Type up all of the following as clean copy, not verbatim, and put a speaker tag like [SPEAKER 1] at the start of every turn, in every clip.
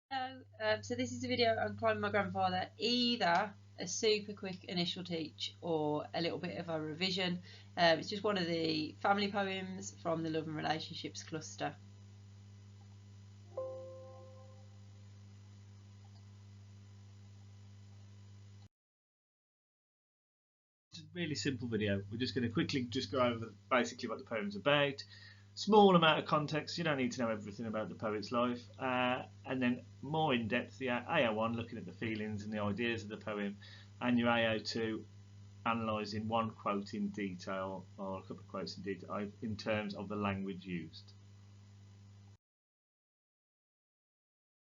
[SPEAKER 1] Hello, so this is a video on Climbing My Grandfather, either a super quick initial teach or a little bit of a revision. It's just one of the family poems from the Love and Relationships cluster.
[SPEAKER 2] It's a really simple video. We're just going to quickly just go over basically what the poem's about. Small amount of context, you don't need to know everything about the poet's life, and then more in depth, the AO1 looking at the feelings and the ideas of the poem, and your AO2 analysing one quote in detail or a couple of quotes in detail in terms of the language used.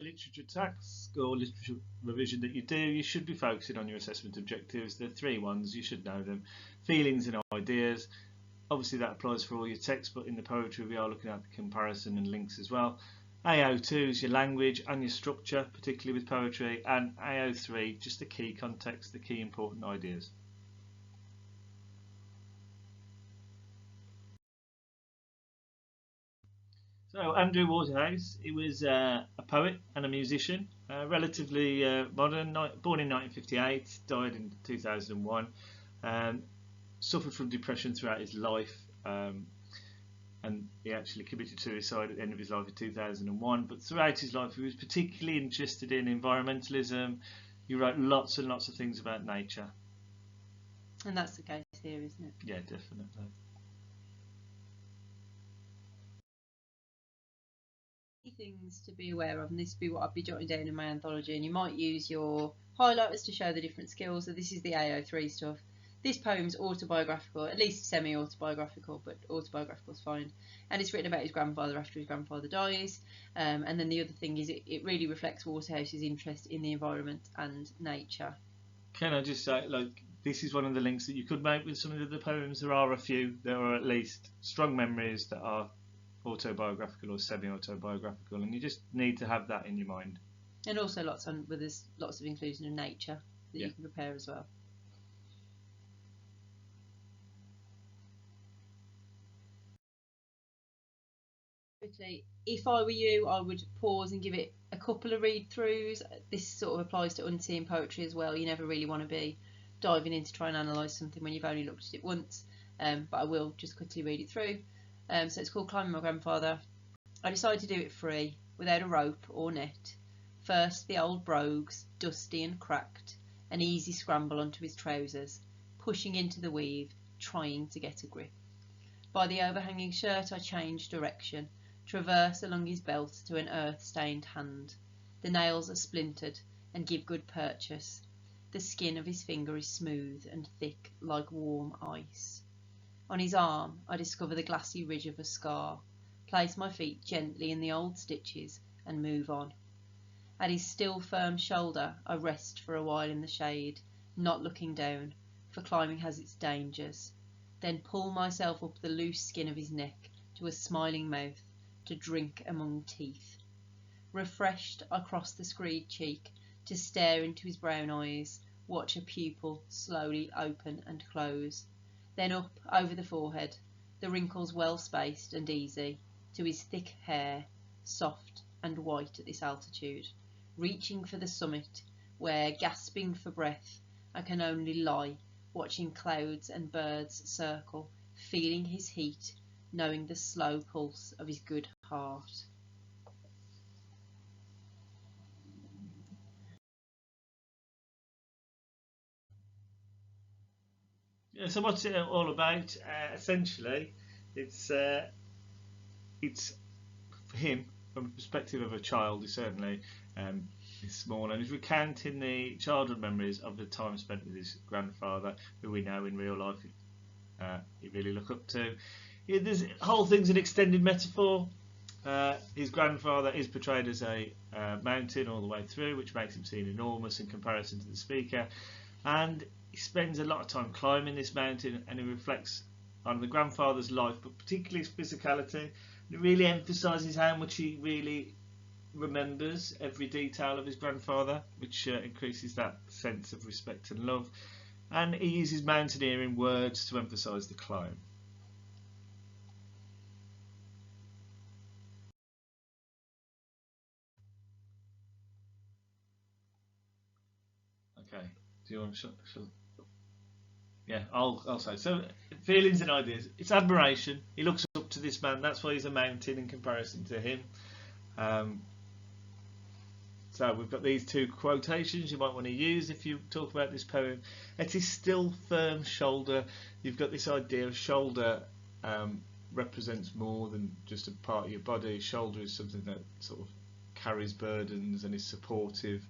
[SPEAKER 2] Literature task or literature revision that you do, you should be focusing on your assessment objectives. There are three ones, you should know them: feelings and ideas. Obviously that applies for all your text, but in the poetry we are looking at the comparison and links as well. AO2 is your language and your structure, particularly with poetry, and AO3 just the key context, the key important ideas. So Andrew Waterhouse, he was a poet and a musician, relatively modern, born in 1958, died in 2001, suffered from depression throughout his life, and he actually committed suicide at the end of his life in 2001. But throughout his life he was particularly interested in environmentalism. He wrote lots and lots of things about nature.
[SPEAKER 1] And that's the case here, isn't it?
[SPEAKER 2] Yeah, definitely.
[SPEAKER 1] Things to be aware of, and this would be what I'd be jotting down in my anthology, and you might use your highlighters to show the different skills. So this is the AO3 stuff. This poem's autobiographical, at least semi-autobiographical, but autobiographical is fine, and it's written about his grandfather after his grandfather dies. And then the other thing is it really reflects Waterhouse's interest in the environment and nature.
[SPEAKER 2] Can I just say, like, this is one of the links that you could make with some of the poems. There are a few, there are at least strong memories that are autobiographical or semi-autobiographical, and you just need to have that in your mind.
[SPEAKER 1] And also lots of inclusion of nature that you can prepare as well. If I were you, I would pause and give it a couple of read-throughs. This sort of applies to unseen poetry as well. You never really want to be diving in to try and analyse something when you've only looked at it once, but I will just quickly read it through. So it's called Climbing My Grandfather. I decided to do it free, without a rope or net. First the old brogues, dusty and cracked, an easy scramble onto his trousers, pushing into the weave, trying to get a grip. By the overhanging shirt I change direction, traverse along his belt to an earth-stained hand. The nails are splintered and give good purchase. The skin of his finger is smooth and thick like warm ice. On his arm I discover the glassy ridge of a scar, place my feet gently in the old stitches and move on. At his still firm shoulder I rest for a while in the shade, not looking down, for climbing has its dangers, then pull myself up the loose skin of his neck to a smiling mouth, to drink among teeth. Refreshed, I cross the screed cheek to stare into his brown eyes, watch a pupil slowly open and close, then up over the forehead, the wrinkles well spaced and easy, to his thick hair, soft and white at this altitude, reaching for the summit, where, gasping for breath, I can only lie, watching clouds and birds circle, feeling his heat, knowing the slow pulse of his good heart.
[SPEAKER 2] Yeah, so what's it all about? Essentially, it's for him from the perspective of a child. He certainly is small, and he's recounting the childhood memories of the time spent with his grandfather, who we know in real life he really look up to. Yeah, this whole thing's an extended metaphor. His grandfather is portrayed as a mountain all the way through, which makes him seem enormous in comparison to the speaker, and he spends a lot of time climbing this mountain, and he reflects on the grandfather's life, but particularly his physicality. And it really emphasises how much he really remembers every detail of his grandfather, which increases that sense of respect and love. And he uses mountaineering words to emphasise the climb. Okay. Do you want to? Yeah, I'll say. So, feelings and ideas. It's admiration. He looks up to this man. That's why he's a mountain in comparison to him. So we've got these two quotations you might want to use if you talk about this poem. At his still firm shoulder, you've got this idea of shoulder represents more than just a part of your body. Shoulder is something that sort of carries burdens and is supportive.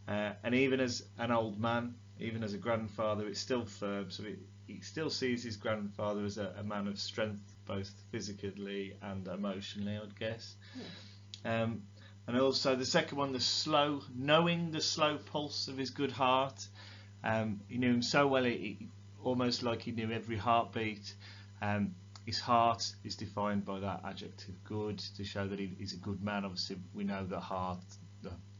[SPEAKER 2] And even as an old man, even as a grandfather, it's still firm. So he still sees his grandfather as a man of strength, both physically and emotionally, I'd guess. Yeah. And also the second one, knowing the slow pulse of his good heart. He knew him so well, almost like he knew every heartbeat. His heart is defined by that adjective good, to show that he's a good man. Obviously we know that heart,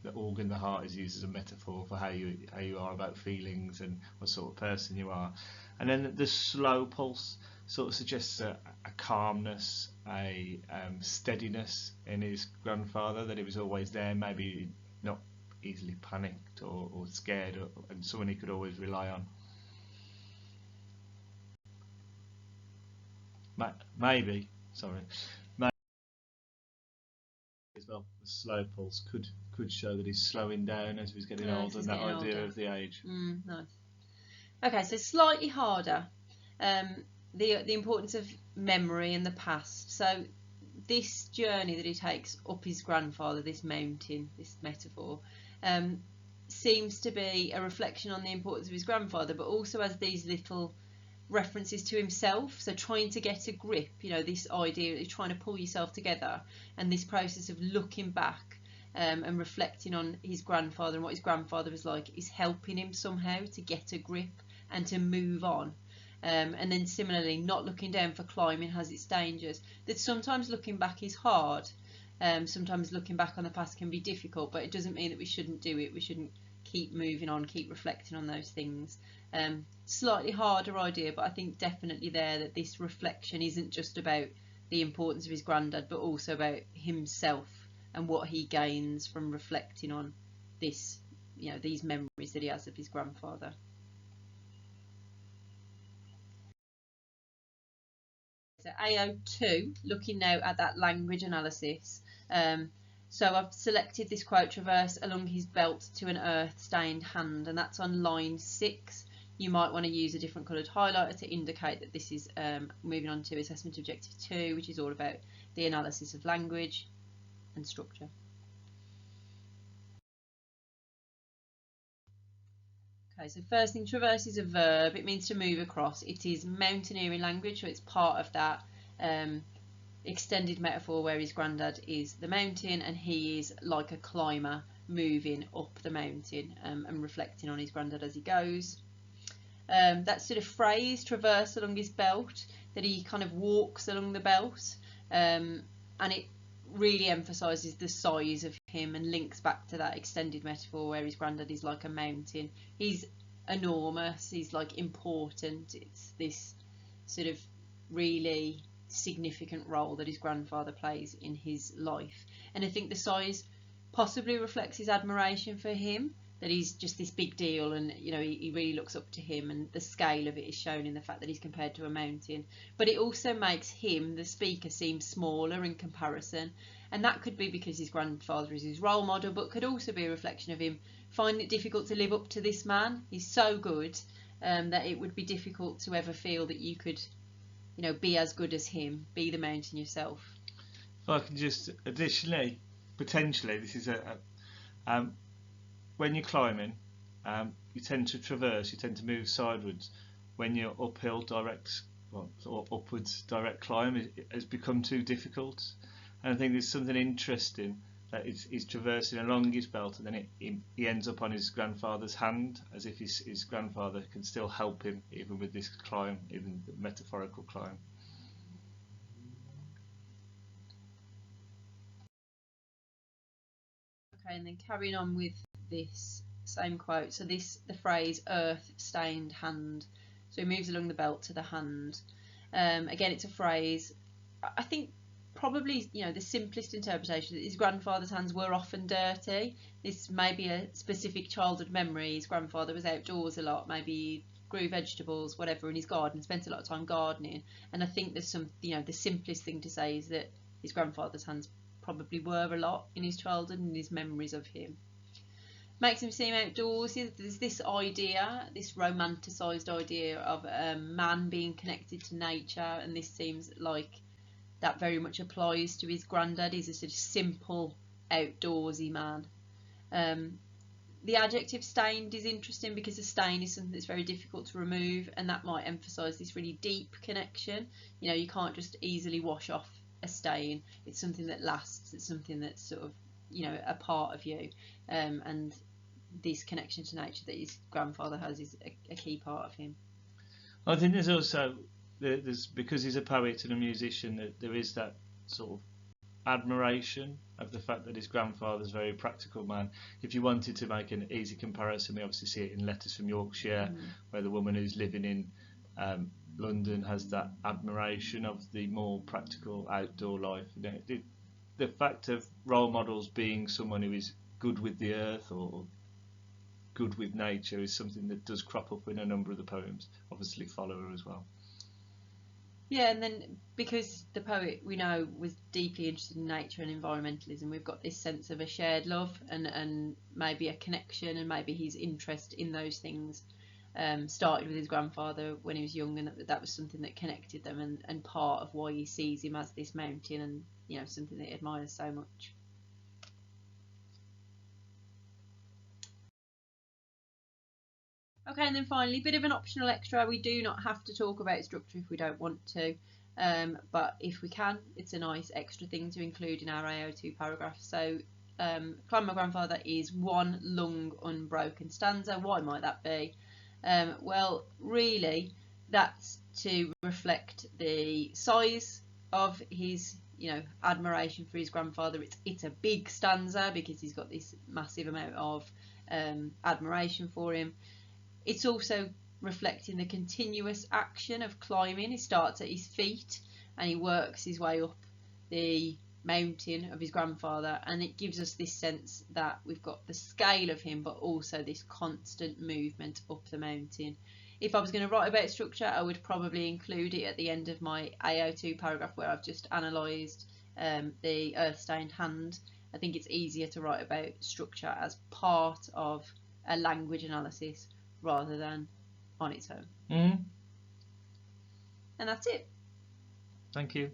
[SPEAKER 2] the organ, the heart, is used as a metaphor for how you are about feelings and what sort of person you are. And then the slow pulse sort of suggests a calmness, a steadiness in his grandfather, that he was always there, maybe not easily panicked or scared, and someone he could always rely on. Maybe as well, the slow pulse could show that he's slowing down as he's getting older, and that idea of the age.
[SPEAKER 1] Nice. Okay, so slightly harder. The importance of memory and the past. So this journey that he takes up his grandfather, this mountain, this metaphor, seems to be a reflection on the importance of his grandfather, but also has these little references to himself. So trying to get a grip, this idea of trying to pull yourself together, and this process of looking back and reflecting on his grandfather and what his grandfather was like is helping him somehow to get a grip and to move on. And then similarly, not looking down for climbing has its dangers. That sometimes looking back is hard. Sometimes looking back on the past can be difficult, but it doesn't mean that we shouldn't do it. We shouldn't keep moving on, keep reflecting on those things. Slightly harder idea, but I think definitely there that this reflection isn't just about the importance of his granddad, but also about himself and what he gains from reflecting on this, these memories that he has of his grandfather. So AO2, looking now at that language analysis. So I've selected this quote, traverse along his belt to an earth-stained hand, and that's on line 6. You might want to use a different coloured highlighter to indicate that this is moving on to assessment objective 2, which is all about the analysis of language and structure. Okay, so first thing, traverse is a verb. It means to move across. It is mountaineering language, so it's part of that extended metaphor where his granddad is the mountain and he is like a climber moving up the mountain and reflecting on his granddad as he goes. That sort of phrase, traverse along his belt, that he kind of walks along the belt, and it really emphasises the size of him and links back to that extended metaphor where his granddad is like a mountain. He's enormous, he's like important. It's this sort of really significant role that his grandfather plays in his life, and I think the size possibly reflects his admiration for him, that he's just this big deal, and he really looks up to him, and the scale of it is shown in the fact that he's compared to a mountain. But it also makes him, the speaker, seem smaller in comparison, and that could be because his grandfather is his role model, but could also be a reflection of him finding it difficult to live up to this man. He's so good that it would be difficult to ever feel that you could be as good as him, be the mountain yourself.
[SPEAKER 2] If I can just additionally, potentially, this is when you're climbing, you tend to traverse, you tend to move sideways. When you're uphill, upwards direct climb, it has become too difficult. And I think there's something interesting that he's traversing along his belt, and then he ends up on his grandfather's hand, as if his grandfather can still help him even with this climb, even the metaphorical climb.
[SPEAKER 1] Okay, and then carrying on with this same quote, so the phrase earth-stained hand, so he moves along the belt to the hand. Again, it's a phrase, I think probably, the simplest interpretation, that his grandfather's hands were often dirty. This may be a specific childhood memory. His grandfather was outdoors a lot, maybe grew vegetables, whatever, in his garden, spent a lot of time gardening. And I think there's some, the simplest thing to say is that his grandfather's hands probably were a lot in his childhood and his memories of him. Makes him seem outdoorsy. There's this idea, this romanticised idea of a man being connected to nature, and this seems like that very much applies to his granddad. He's a sort of simple, outdoorsy man. The adjective stained is interesting because a stain is something that's very difficult to remove, and that might emphasise this really deep connection. You can't just easily wash off a stain. It's something that lasts. It's something that's sort of, a part of you, and this connection to nature that his grandfather has is a key part of him.
[SPEAKER 2] I think there's also, because he's a poet and a musician, that there is that sort of admiration of the fact that his grandfather's a very practical man. If you wanted to make an easy comparison, we obviously see it in Letters from Yorkshire, where the woman who's living in London has that admiration of the more practical outdoor life. The fact of role models being someone who is good with the earth or good with nature is something that does crop up in a number of the poems. Obviously Follower as well.
[SPEAKER 1] Yeah, and then because the poet, we know, was deeply interested in nature and environmentalism, we've got this sense of a shared love and maybe a connection, and maybe his interest in those things started with his grandfather when he was young, and that was something that connected them, and part of why he sees him as this mountain, and something that he admires so much. Okay, and then finally, a bit of an optional extra. We do not have to talk about structure if we don't want to, but if we can, it's a nice extra thing to include in our AO2 paragraph. So, Climb My Grandfather is one long unbroken stanza. Why might that be? Well, really, that's to reflect the size of his, admiration for his grandfather. It's a big stanza because he's got this massive amount of admiration for him. It's also reflecting the continuous action of climbing. He starts at his feet and he works his way up the mountain of his grandfather, and it gives us this sense that we've got the scale of him but also this constant movement up the mountain. If I was going to write about structure, I would probably include it at the end of my AO2 paragraph where I've just analysed the earth-stained hand. I think it's easier to write about structure as part of a language analysis rather than on its own. And that's it.
[SPEAKER 2] Thank you.